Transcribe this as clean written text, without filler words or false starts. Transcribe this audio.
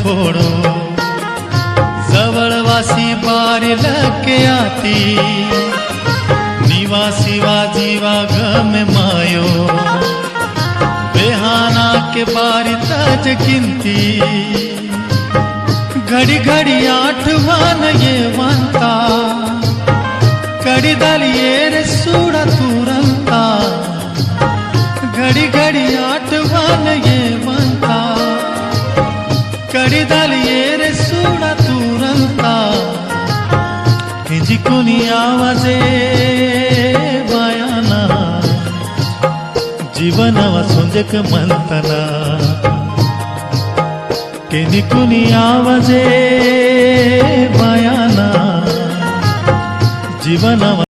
थोडो जवळवासी बारी लके आती निवासी वा जीवा गम मायो बेहाना के बारी तज गिनती घड़ी घड़ी आठवान ये वंता कड़ी ये रे सूड़ा तुरंता घड़ी घड़ी आठवान ये वंता कड़ी ये रे सूड़ा तुरंता हिंजिकुनी आवाजे बायाना जीवनवा सुंजक मंतना निकुनी आवाजे बायाना जीवनवा